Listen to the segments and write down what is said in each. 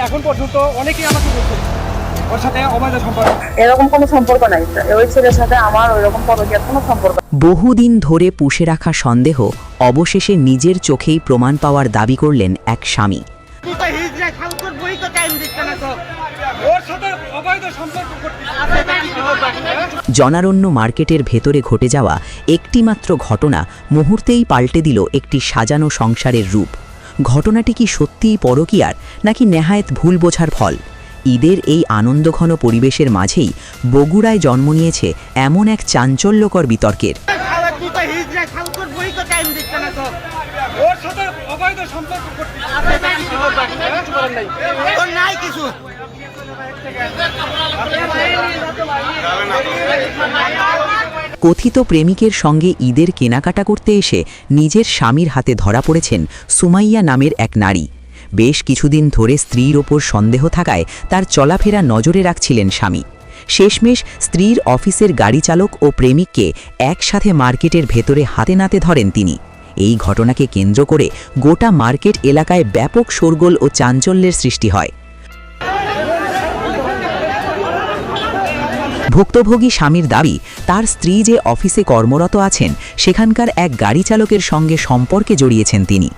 এখন পর্যন্ত অনেকেই আমাকে বলছে ওর সাথে অবৈধ সম্পর্ক। এরকম কোনো সম্পর্ক নাই, ওই ছেলের সাথে আমার ওইরকম পরকীয়ার কোনো সম্পর্ক। বহুদিন ধরে পুষে রাখা সন্দেহ অবশেষে নিজের চোখেই প্রমাণ পাওয়ার দাবি করলেন এক স্বামী। জনারণ্য মার্কেটের ভেতরে ঘটে যাওয়া একটিমাত্র ঘটনা মুহূর্তেই পাল্টে দিল একটি সাজানো সংসারের রূপ। ঘটনাটি কি সত্যিই পরকীয়ার নাকি নেহায়েত ভুল বোঝার ফল? ঈদের এই আনন্দঘন পরিবেশের মাঝেই বগুড়ায় জন্ম নিয়েছে এমন এক চাঞ্চল্যকর বিতর্কের। কথিত প্রেমিকের সঙ্গে ঈদের কেনাকাটা করতে এসে নিজের স্বামীর হাতে ধরা পড়েছেন সুমাইয়া নামের এক নারী। বেশ কিছুদিন ধরে স্ত্রীর ওপর সন্দেহ থাকায় তার চলাফেরা নজরে রাখছিলেন স্বামী। শেষমেশ স্ত্রীর অফিসের গাড়ি চালক ও প্রেমিককে একসাথে মার্কেটের ভেতরে হাতে নাতে ধরেন তিনি। এই ঘটনাকে কেন্দ্র করে গোটা মার্কেট এলাকায় ব্যাপক শোরগোল ও চাঞ্চল্যের সৃষ্টি হয়। ভুক্তভোগী স্বামীর দাবি, তার স্ত্রী যে অফিসে কর্মরত আছেন সেখানকার এক গাড়ি চালকের সঙ্গে সম্পর্কে জড়িয়েছেন তিনি।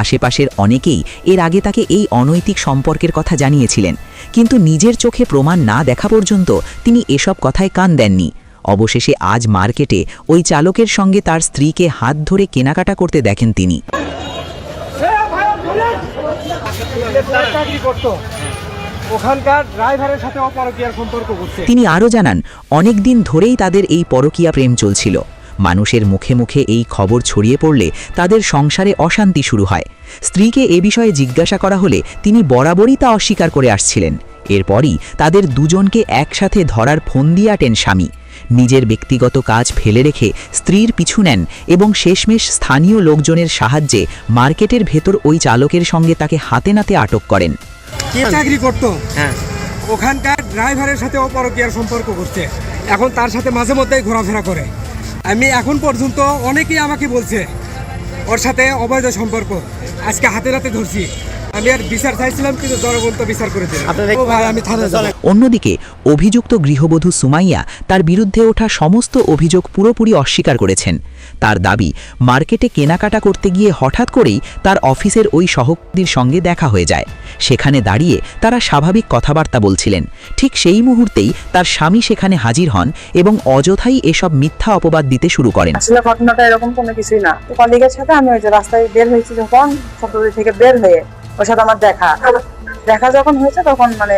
আশেপাশের অনেকেই এর আগে তাকে এই অনৈতিক সম্পর্কের কথা জানিয়েছিলেন, কিন্তু নিজের চোখে প্রমাণ না দেখা পর্যন্ত তিনি এসব কথায় কান দেননি। অবশেষে আজ মার্কেটে ওই চালকের সঙ্গে তার স্ত্রীকে হাত ধরে কেনাকাটা করতে দেখেন তিনি। তিনি আরও জানান, অনেক দিন ধরেই তাদের এই পরকীয়া প্রেম চলছিল। মানুষের মুখে মুখে এই খবর ছড়িয়ে পড়লে তাদের সংসারে অশান্তি শুরু হয়। স্ত্রীকে এ বিষয়ে জিজ্ঞাসা করা হলে তিনি বরাবরই তা অস্বীকার করে আসছিলেন। এরপরই তাদের দুজনকে একসাথে ধরার ফন্দি আটেন স্বামী। নিজের ব্যক্তিগত কাজ ফেলে রেখে স্ত্রীর পিছু নেন এবং শেষমেশ স্থানীয় লোকজনের সাহায্যে মার্কেটের ভেতর ওই চালকের সঙ্গে তাকে হাতে নাতে আটক করেন। কে চাকরি করতো, ওখানকার ড্রাইভারের সাথে ও পরকীয়ার সম্পর্ক করছে। এখন তার সাথে মাঝে মধ্যেই ঘোরাফেরা করে। আমি এখন পর্যন্ত অনেকেই আমাকে বলছে ওর সাথে অবৈধ সম্পর্ক। আজকে হাতে নাতে ধরছি। আমি আর বিচার চাইছিলাম, কিন্তু জনগণ তো বিচার করে দিল। আমি থানায় যাব। অন্যদিকে অভিযুক্ত গৃহবধূ সুমাইয়া তার বিরুদ্ধে ওঠা সমস্ত অভিযোগ পুরোপুরি অস্বীকার করেছেন। তার দাবি, মার্কেটে কেনাকাটা করতে গিয়ে হঠাৎ করেই তার অফিসের ওই সহকর্মীর সঙ্গে দেখা হয়ে যায়। সেখানে দাঁড়িয়ে তারা স্বাভাবিক কথাবার্তা বলছিলেন। ঠিক সেই মুহূর্তেই তার স্বামী সেখানে হাজির হন এবং অযথাই এসব মিথ্যা অপবাদ দিতে শুরু করেন। আসলে ঘটনাটা এরকম কোনো কিছুই না। কলিগের সাথে আমি ওই যে রাস্তায় বের হয়েছি, যখন সপ্তাহ থেকে বের হয়ে ওর সাথে আমার দেখা যখন হয়েছে, তখন মানে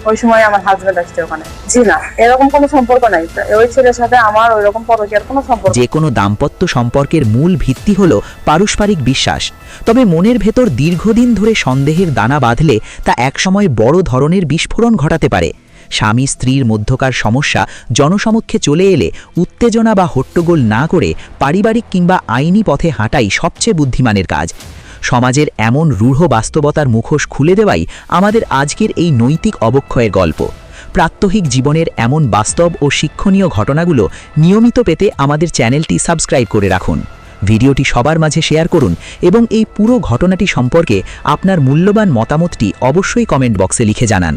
ওই সময় আমার হাজবেন্ড আসছে ওখানে। জি না, এরকম কোনো সম্পর্ক নাই, ওই ছেলের সাথে আমার ওইরকম পরকীয়ার কোনো সম্পর্ক। যে কোনো দাম্পত্য সম্পর্কের মূল ভিত্তি হলো পারস্পরিক বিশ্বাস। তবে মনের ভেতর দীর্ঘদিন ধরে সন্দেহের দানা বাঁধলে তা একসময় বড় ধরনের বিস্ফোরণ ঘটাতে পারে। স্বামী স্ত্রীর মধ্যকার সমস্যা জনসমক্ষে চলে এলে উত্তেজনা বা হট্টগোল না করে পারিবারিক কিংবা আইনি পথে হাঁটাই সবচেয়ে বুদ্ধিমানের কাজ। সমাজের এমন রূঢ় বাস্তবতার মুখোশ খুলে দেওয়াই আমাদের আজকের এই নৈতিক অবক্ষয়ের গল্প। প্রাত্যহিক জীবনের এমন বাস্তব ও শিক্ষণীয় ঘটনাগুলো নিয়মিত পেতে আমাদের চ্যানেলটি সাবস্ক্রাইব করে রাখুন। ভিডিওটি সবার মাঝে শেয়ার করুন এবং এই পুরো ঘটনাটি সম্পর্কে আপনার মূল্যবান মতামতটি অবশ্যই কমেন্ট বক্সে লিখে জানান।